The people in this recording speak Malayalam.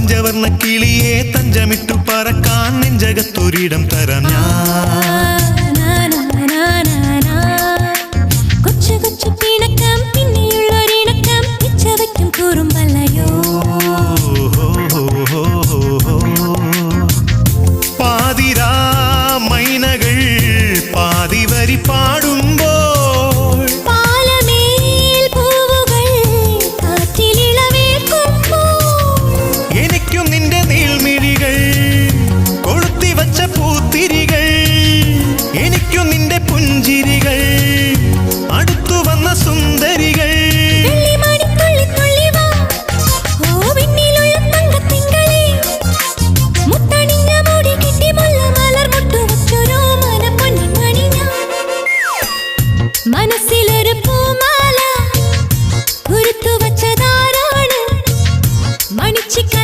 പഞ്ചവർണ്ണ കിളിയെ തഞ്ചമിട്ടു പറക്കാൻ നെഞ്ചകത്തൊരിടം തരാം ഞാൻ. കൊച്ചു കൊച്ചു പിണക്കം പിന്നെയുള്ളൊരിണക്കം പിച്ചവയ്ക്കും കുറുമ്പല്ലയോ. പാതിരാ മൈനകൾ പാതിവരി പാടുമ്പോൾ പാലമേൽ പൂവുകൾ കാറ്റിലിളവേൽക്കുമ്പോൾ എനിക്കും നിന്റെ നീൾമിഴികൾ കൊളുത്തിവച്ച പൂത്തിരികൾ എനിക്കും നിന്റെ പുഞ്ചിരി